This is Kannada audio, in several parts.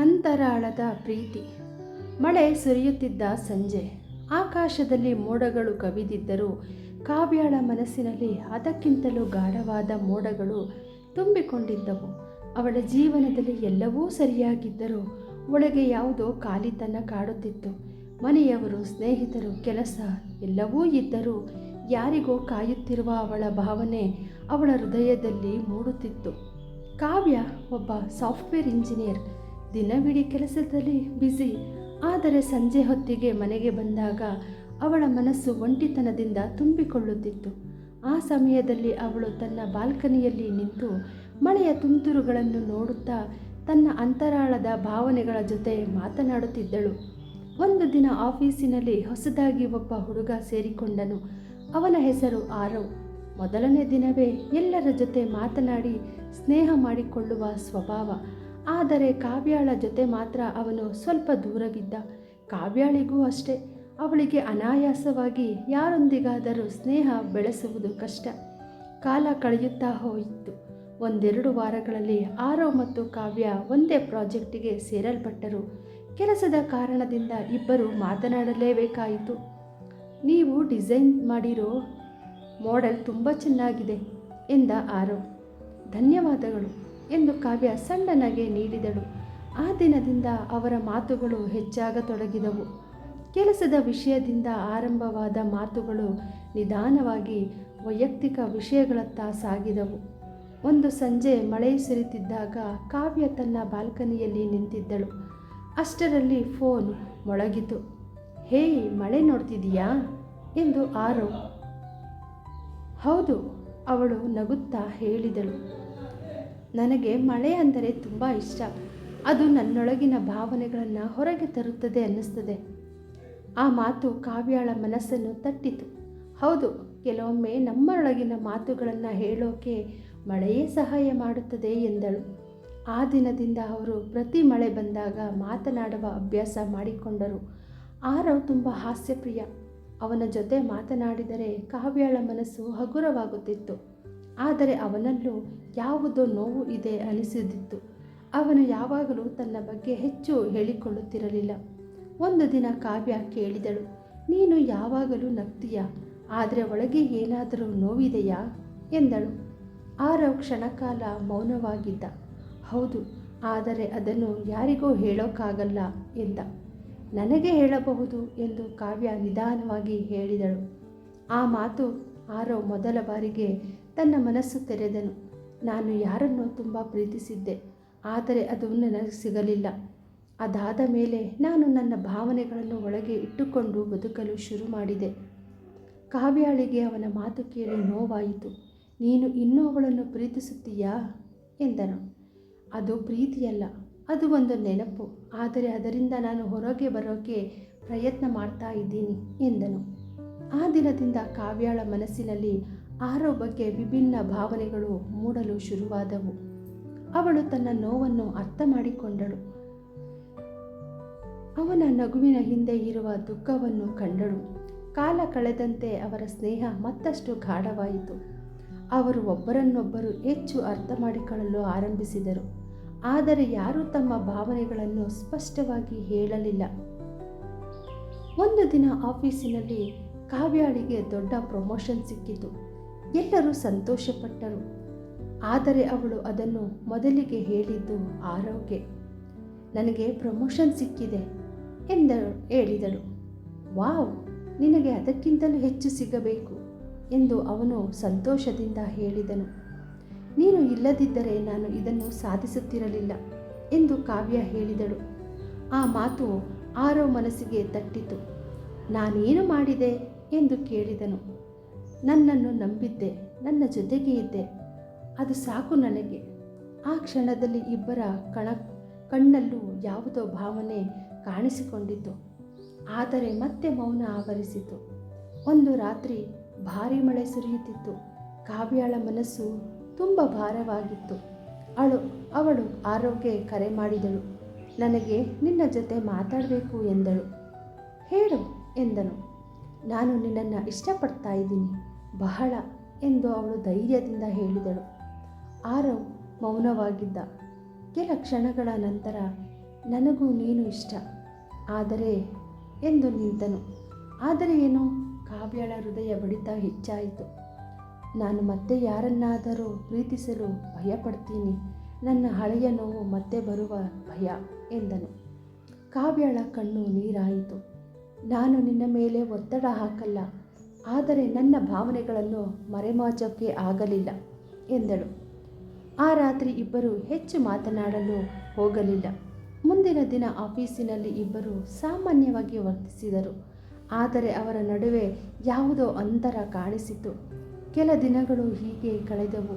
ಅಂತರಾಳದ ಪ್ರೀತಿ. ಮಳೆ ಸುರಿಯುತ್ತಿದ್ದ ಸಂಜೆ. ಆಕಾಶದಲ್ಲಿ ಮೋಡಗಳು ಕವಿದಿದ್ದರೂ ಕಾವ್ಯಾಳ ಮನಸ್ಸಿನಲ್ಲಿ ಅದಕ್ಕಿಂತಲೂ ಗಾಢವಾದ ಮೋಡಗಳು ತುಂಬಿಕೊಂಡಿದ್ದವು. ಅವಳ ಜೀವನದಲ್ಲಿ ಎಲ್ಲವೂ ಸರಿಯಾಗಿದ್ದರೂ ಒಳಗೆ ಯಾವುದೋ ಖಾಲಿತನ ಕಾಡುತ್ತಿತ್ತು. ಮನೆಯವರು, ಸ್ನೇಹಿತರು, ಕೆಲಸ ಎಲ್ಲವೂ ಇದ್ದರೂ ಯಾರಿಗೋ ಕಾಯುತ್ತಿರುವ ಅವಳ ಭಾವನೆ ಅವಳ ಹೃದಯದಲ್ಲಿ ಮೂಡುತ್ತಿತ್ತು. ಕಾವ್ಯ ಒಬ್ಬ ಸಾಫ್ಟ್ವೇರ್ ಇಂಜಿನಿಯರ್. ದಿನವಿಡೀ ಕೆಲಸದಲ್ಲಿ ಬ್ಯುಸಿ. ಆದರೆ ಸಂಜೆ ಹೊತ್ತಿಗೆ ಮನೆಗೆ ಬಂದಾಗ ಅವಳ ಮನಸ್ಸು ಒಂಟಿತನದಿಂದ ತುಂಬಿಕೊಳ್ಳುತ್ತಿತ್ತು. ಆ ಸಮಯದಲ್ಲಿ ಅವಳು ತನ್ನ ಬಾಲ್ಕನಿಯಲ್ಲಿ ನಿಂತು ಮಳೆಯ ತುಂತುರುಗಳನ್ನು ನೋಡುತ್ತಾ ತನ್ನ ಅಂತರಾಳದ ಭಾವನೆಗಳ ಜೊತೆ ಮಾತನಾಡುತ್ತಿದ್ದಳು. ಒಂದು ದಿನ ಆಫೀಸಿನಲ್ಲಿ ಹೊಸದಾಗಿ ಒಬ್ಬ ಹುಡುಗ ಸೇರಿಕೊಂಡನು. ಅವನ ಹೆಸರು ಆರವ್. ಮೊದಲನೇ ದಿನವೇ ಎಲ್ಲರ ಜೊತೆ ಮಾತನಾಡಿ ಸ್ನೇಹ ಮಾಡಿಕೊಳ್ಳುವ ಸ್ವಭಾವ. ಆದರೆ ಕಾವ್ಯಾಳ ಜೊತೆ ಮಾತ್ರ ಅವನು ಸ್ವಲ್ಪ ದೂರವಿದ್ದ. ಕಾವ್ಯಾಳಿಗೂ ಅಷ್ಟೇ. ಅವಳಿಗೆ ಅನಾಯಾಸವಾಗಿ ಯಾರೊಂದಿಗಾದರೂ ಸ್ನೇಹ ಬೆಳೆಸುವುದು ಕಷ್ಟ. ಕಾಲ ಕಳೆಯುತ್ತಾ ಹೋಯಿತು. ಒಂದೆರಡು ವಾರಗಳಲ್ಲಿ ಆರವ್ ಮತ್ತು ಕಾವ್ಯ ಒಂದೇ ಪ್ರಾಜೆಕ್ಟಿಗೆ ಸೇರಲ್ಪಟ್ಟರು. ಕೆಲಸದ ಕಾರಣದಿಂದ ಇಬ್ಬರು ಮಾತನಾಡಲೇಬೇಕಾಯಿತು. ನೀವು ಡಿಸೈನ್ ಮಾಡಿರೋ ಮಾಡೆಲ್ ತುಂಬ ಚೆನ್ನಾಗಿದೆ ಎಂದ ಆರವ್. ಧನ್ಯವಾದಗಳು ಎಂದು ಕಾವ್ಯ ಸಣ್ಣನಾಗೆ ನೀಡಿದಳು. ಆ ದಿನದಿಂದ ಅವರ ಮಾತುಗಳು ಹೆಚ್ಚಾಗತೊಡಗಿದವು. ಕೆಲಸದ ವಿಷಯದಿಂದ ಆರಂಭವಾದ ಮಾತುಗಳು ನಿಧಾನವಾಗಿ ವೈಯಕ್ತಿಕ ವಿಷಯಗಳತ್ತ ಸಾಗಿದವು. ಒಂದು ಸಂಜೆ ಮಳೆ ಸುರಿಯುತ್ತಿದ್ದಾಗ ಕಾವ್ಯ ತನ್ನ ಬಾಲ್ಕನಿಯಲ್ಲಿ ನಿಂತಿದ್ದಳು. ಅಷ್ಟರಲ್ಲಿ ಫೋನ್ ಮೊಳಗಿತು. ಹೇಯ್, ಮಳೆ ನೋಡ್ತಿದೀಯಾ ಎಂದು ಆರವ್. ಹೌದು, ಅವಳು ನಗುತ್ತಾ ಹೇಳಿದಳು. ನನಗೆ ಮಳೆ ಅಂದರೆ ತುಂಬ ಇಷ್ಟ. ಅದು ನನ್ನೊಳಗಿನ ಭಾವನೆಗಳನ್ನು ಹೊರಗೆ ತರುತ್ತದೆ ಅನ್ನಿಸ್ತದೆ. ಆ ಮಾತು ಕಾವ್ಯಾಳ ಮನಸ್ಸನ್ನು ತಟ್ಟಿತು. ಹೌದು, ಕೆಲವೊಮ್ಮೆ ನಮ್ಮೊಳಗಿನ ಮಾತುಗಳನ್ನು ಹೇಳೋಕೆ ಮಳೆಯೇ ಸಹಾಯ ಮಾಡುತ್ತದೆ ಎಂದಳು. ಆ ದಿನದಿಂದ ಅವರು ಪ್ರತಿ ಮಳೆ ಬಂದಾಗ ಮಾತನಾಡುವ ಅಭ್ಯಾಸ ಮಾಡಿಕೊಂಡರು. ಆರವ್ ತುಂಬ ಹಾಸ್ಯಪ್ರಿಯ. ಅವನ ಜೊತೆ ಮಾತನಾಡಿದರೆ ಕಾವ್ಯಾಳ ಮನಸ್ಸು ಹಗುರವಾಗುತ್ತಿತ್ತು. ಆದರೆ ಅವನಲ್ಲೂ ಯಾವುದೋ ನೋವು ಇದೆ ಅನಿಸುತ್ತಿತ್ತು. ಅವನು ಯಾವಾಗಲೂ ತನ್ನ ಬಗ್ಗೆ ಹೆಚ್ಚು ಹೇಳಿಕೊಳ್ಳುತ್ತಿರಲಿಲ್ಲ. ಒಂದು ದಿನ ಕಾವ್ಯ ಕೇಳಿದಳು, ನೀನು ಯಾವಾಗಲೂ ನಗ್ತೀಯಾ, ಆದರೆ ಒಳಗೆ ಏನಾದರೂ ನೋವಿದೆಯಾ ಎಂದಳು. ಆರವ್ ಕ್ಷಣಕಾಲ ಮೌನವಾಗಿದ್ದ. ಹೌದು, ಆದರೆ ಅದನ್ನು ಯಾರಿಗೂ ಹೇಳೋಕ್ಕಾಗಲ್ಲ ಎಂದ. ನನಗೆ ಹೇಳಬಹುದು ಎಂದು ಕಾವ್ಯ ನಿಧಾನವಾಗಿ ಹೇಳಿದಳು. ಆ ಮಾತು ಆರವ್ ಮೊದಲ ಬಾರಿಗೆ ತನ್ನ ಮನಸ್ಸು ತೆರೆದನು. ನಾನು ಯಾರನ್ನೋ ತುಂಬ ಪ್ರೀತಿಸಿದ್ದೆ, ಆದರೆ ಅದು ನನಗೆ ಸಿಗಲಿಲ್ಲ. ಅದಾದ ಮೇಲೆ ನಾನು ನನ್ನ ಭಾವನೆಗಳನ್ನು ಒಳಗೆ ಇಟ್ಟುಕೊಂಡು ಬದುಕಲು ಶುರು ಮಾಡಿದೆ. ಕಾವ್ಯಾಳಿಗೆ ಅವನ ಮಾತು ಕೇಳಿ ನೋವಾಯಿತು. ನೀನು ಇನ್ನೂ ಅವಳನ್ನು ಪ್ರೀತಿಸುತ್ತೀಯಾ ಎಂದನು. ಅದು ಪ್ರೀತಿಯಲ್ಲ, ಅದು ಒಂದು ನೆನಪು. ಆದರೆ ಅದರಿಂದ ನಾನು ಹೊರಗೆ ಬರೋಕ್ಕೆ ಪ್ರಯತ್ನ ಮಾಡ್ತಾ ಇದ್ದೀನಿ ಎಂದನು. ಆ ದಿನದಿಂದ ಕಾವ್ಯಾಳ ಮನಸ್ಸಿನಲ್ಲಿ ಆರವ್ ಬಗ್ಗೆ ವಿಭಿನ್ನ ಭಾವನೆಗಳು ಮೂಡಲು ಶುರುವಾದವು. ಅವಳು ತನ್ನ ನೋವನ್ನು ಅರ್ಥ ಮಾಡಿಕೊಂಡಳು. ಅವನ ನಗುವಿನ ಹಿಂದೆ ಇರುವ ದುಃಖವನ್ನು ಕಂಡಳು. ಕಾಲ ಕಳೆದಂತೆ ಅವರ ಸ್ನೇಹ ಮತ್ತಷ್ಟು ಗಾಢವಾಯಿತು. ಅವರು ಒಬ್ಬರನ್ನೊಬ್ಬರು ಹೆಚ್ಚು ಅರ್ಥ ಮಾಡಿಕೊಳ್ಳಲು ಆರಂಭಿಸಿದರು. ಆದರೆ ಯಾರೂ ತಮ್ಮ ಭಾವನೆಗಳನ್ನು ಸ್ಪಷ್ಟವಾಗಿ ಹೇಳಲಿಲ್ಲ. ಒಂದು ದಿನ ಆಫೀಸಿನಲ್ಲಿ ಕಾವ್ಯಾಳಿಗೆ ದೊಡ್ಡ ಪ್ರಮೋಷನ್ ಸಿಕ್ಕಿತು. ಎಲ್ಲರೂ ಸಂತೋಷಪಟ್ಟರು. ಆದರೆ ಅವಳು ಅದನ್ನು ಮೊದಲಿಗೆ ಹೇಳಿದ್ದು ಆರವ್ಗೆ. ನನಗೆ ಪ್ರಮೋಷನ್ ಸಿಕ್ಕಿದೆ ಎಂದು ಹೇಳಿದಳು. ವಾವ್, ನಿನಗೆ ಅದಕ್ಕಿಂತಲೂ ಹೆಚ್ಚು ಸಿಗಬೇಕು ಎಂದು ಅವನು ಸಂತೋಷದಿಂದ ಹೇಳಿದನು. ನೀನು ಇಲ್ಲದಿದ್ದರೆ ನಾನು ಇದನ್ನು ಸಾಧಿಸುತ್ತಿರಲಿಲ್ಲ ಎಂದು ಕಾವ್ಯ ಹೇಳಿದಳು. ಆ ಮಾತು ಆರವ್ ಮನಸ್ಸಿಗೆ ತಟ್ಟಿತು. ನಾನೇನು ಮಾಡಿದೆ ಎಂದು ಕೇಳಿದನು. ನನ್ನನ್ನು ನಂಬಿದ್ದೆ, ನನ್ನ ಜೊತೆಗೆ ಇದ್ದೆ, ಅದು ಸಾಕು ನನಗೆ. ಆ ಕ್ಷಣದಲ್ಲಿ ಇಬ್ಬರ ಕಣ್ಣಲ್ಲೂ ಯಾವುದೋ ಭಾವನೆ ಕಾಣಿಸಿಕೊಂಡಿತು. ಆದರೆ ಮತ್ತೆ ಮೌನ ಆವರಿಸಿತು. ಒಂದು ರಾತ್ರಿ ಭಾರೀ ಮಳೆ ಸುರಿಯುತ್ತಿತ್ತು. ಕಾವ್ಯಾಳ ಮನಸ್ಸು ತುಂಬ ಭಾರವಾಗಿತ್ತು. ಅವಳು ಆರವ್ಗೆ ಕರೆ ಮಾಡಿದಳು. ನನಗೆ ನಿನ್ನ ಜೊತೆ ಮಾತಾಡಬೇಕು ಎಂದಳು. ಹೇಳು ಎಂದನು. ನಾನು ನಿನ್ನನ್ನು ಇಷ್ಟಪಡ್ತಾ ಇದ್ದೀನಿ, ಬಹಳ ಎಂದು ಅವಳು ಧೈರ್ಯದಿಂದ ಹೇಳಿದಳು. ಆರವ್ ಮೌನವಾಗಿದ್ದ. ಕೆಲ ಕ್ಷಣಗಳ ನಂತರ, ನನಗೂ ನೀನು ಇಷ್ಟ, ಆದರೆ ಎಂದು ನಿಂತನು. ಆದರೆ ಏನು? ಕಾವ್ಯಳ ಹೃದಯ ಬಡಿತ ಹೆಚ್ಚಾಯಿತು. ನಾನು ಮತ್ತೆ ಯಾರನ್ನಾದರೂ ಪ್ರೀತಿಸಲು ಭಯಪಡ್ತೀನಿ. ನನ್ನ ಹಳೆಯ ನೋವು ಮತ್ತೆ ಬರುವ ಭಯ ಎಂದನು. ಕಾವ್ಯಳ ಕಣ್ಣು ನೀರಾಯಿತು. ನಾನು ನಿನ್ನ ಮೇಲೆ ಒತ್ತಡ ಹಾಕಲ್ಲ, ಆದರೆ ನನ್ನ ಭಾವನೆಗಳನ್ನು ಮರೆಮಾಚೋಕ್ಕೆ ಆಗಲಿಲ್ಲ ಎಂದಳು. ಆ ರಾತ್ರಿ ಇಬ್ಬರು ಹೆಚ್ಚು ಮಾತನಾಡಲು ಹೋಗಲಿಲ್ಲ. ಮುಂದಿನ ದಿನ ಆಫೀಸಿನಲ್ಲಿ ಇಬ್ಬರು ಸಾಮಾನ್ಯವಾಗಿ ವರ್ತಿಸಿದರು. ಆದರೆ ಅವರ ನಡುವೆ ಯಾವುದೋ ಅಂತರ ಕಾಣಿಸಿತು. ಕೆಲ ದಿನಗಳು ಹೀಗೆ ಕಳೆದವು.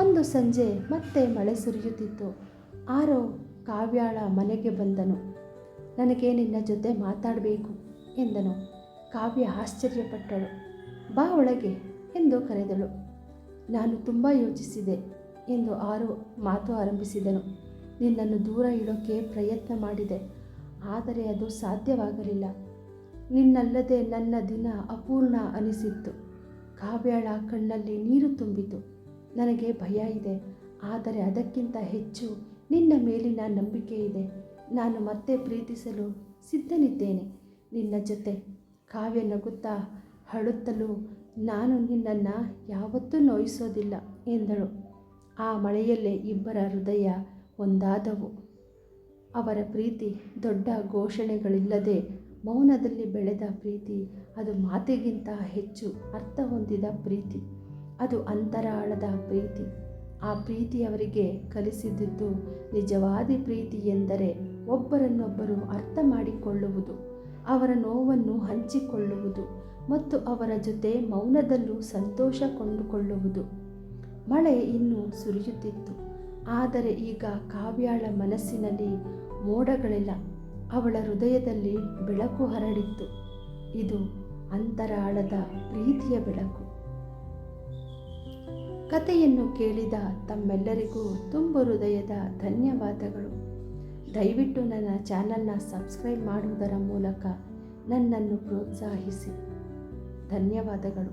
ಒಂದು ಸಂಜೆ ಮತ್ತೆ ಮಳೆ ಸುರಿಯುತ್ತಿತ್ತು. ಆರೋ ಕಾವ್ಯಾಳ ಮನೆಗೆ ಬಂದನು. ನನಗೆ ನಿನ್ನ ಜೊತೆ ಮಾತಾಡಬೇಕು ಎಂದನು. ಕಾವ್ಯ ಆಶ್ಚರ್ಯಪಟ್ಟಳು. ಬಾ ಒಳಗೆ ಎಂದು ಕರೆದಳು. ನಾನು ತುಂಬ ಯೋಚಿಸಿದೆ ಎಂದು ಆರೋ ಮಾತು ಆರಂಭಿಸಿದನು. ನಿನ್ನನ್ನು ದೂರ ಇಡೋಕ್ಕೆ ಪ್ರಯತ್ನ ಮಾಡಿದೆ, ಆದರೆ ಅದು ಸಾಧ್ಯವಾಗಲಿಲ್ಲ. ನಿನ್ನಲ್ಲದೆ ನನ್ನ ದಿನ ಅಪೂರ್ಣ ಅನಿಸಿತ್ತು. ಕಾವ್ಯಾಳ ಕಣ್ಣಲ್ಲಿ ನೀರು ತುಂಬಿತು. ನನಗೆ ಭಯ ಇದೆ, ಆದರೆ ಅದಕ್ಕಿಂತ ಹೆಚ್ಚು ನಿನ್ನ ಮೇಲಿನ ನಂಬಿಕೆ ಇದೆ. ನಾನು ಮತ್ತೆ ಪ್ರೀತಿಸಲು ಸಿದ್ಧನಿದ್ದೇನೆ ನಿನ್ನ ಜೊತೆ. ಕಾವ್ಯ ನಗುತ್ತಾ ಅಳುತ್ತಲೂ ನಾನು ನಿನ್ನನ್ನು ಯಾವತ್ತೂ ನೋಯಿಸೋದಿಲ್ಲ ಎಂದಳು. ಆ ಮಳೆಯಲ್ಲೇ ಇಬ್ಬರ ಹೃದಯ ಒಂದಾದವು. ಅವರ ಪ್ರೀತಿ ದೊಡ್ಡ ಘೋಷಣೆಗಳಿಲ್ಲದೆ ಮೌನದಲ್ಲಿ ಬೆಳೆದ ಪ್ರೀತಿ. ಅದು ಮಾತಿಗಿಂತ ಹೆಚ್ಚು ಅರ್ಥ ಹೊಂದಿದ ಪ್ರೀತಿ. ಅದು ಅಂತರಾಳದ ಪ್ರೀತಿ. ಆ ಪ್ರೀತಿ ಅವರಿಗೆ ಕಲಿಸಿದ್ದು ನಿಜವಾದ ಪ್ರೀತಿ ಎಂದರೆ ಒಬ್ಬರನ್ನೊಬ್ಬರು ಅರ್ಥ ಮಾಡಿಕೊಳ್ಳುವುದು, ಅವರ ನೋವನ್ನು ಹಂಚಿಕೊಳ್ಳುವುದು ಮತ್ತು ಅವರ ಜೊತೆ ಮೌನದಲ್ಲೂ ಸಂತೋಷ ಕೊಂಡುಕೊಳ್ಳುವುದು. ಮಳೆ ಇನ್ನೂ ಸುರಿಯುತ್ತಿತ್ತು, ಆದರೆ ಈಗ ಕಾವ್ಯಾಳ ಮನಸ್ಸಿನಲ್ಲಿ ಮೋಡಗಳಿಲ್ಲ. ಅವಳ ಹೃದಯದಲ್ಲಿ ಬೆಳಕು ಹರಡಿತ್ತು. ಇದು ಅಂತರಾಳದ ಪ್ರೀತಿಯ ಬೆಳಕು. ಕಥೆಯನ್ನು ಕೇಳಿದ ತಮ್ಮೆಲ್ಲರಿಗೂ ತುಂಬು ಹೃದಯದ ಧನ್ಯವಾದಗಳು. ದಯವಿಟ್ಟು ನನ್ನ ಚಾನಲ್ನ ಸಬ್ಸ್ಕ್ರೈಬ್ ಮಾಡುವುದರ ಮೂಲಕ ನನ್ನನ್ನು ಪ್ರೋತ್ಸಾಹಿಸಿ. ಧನ್ಯವಾದಗಳು.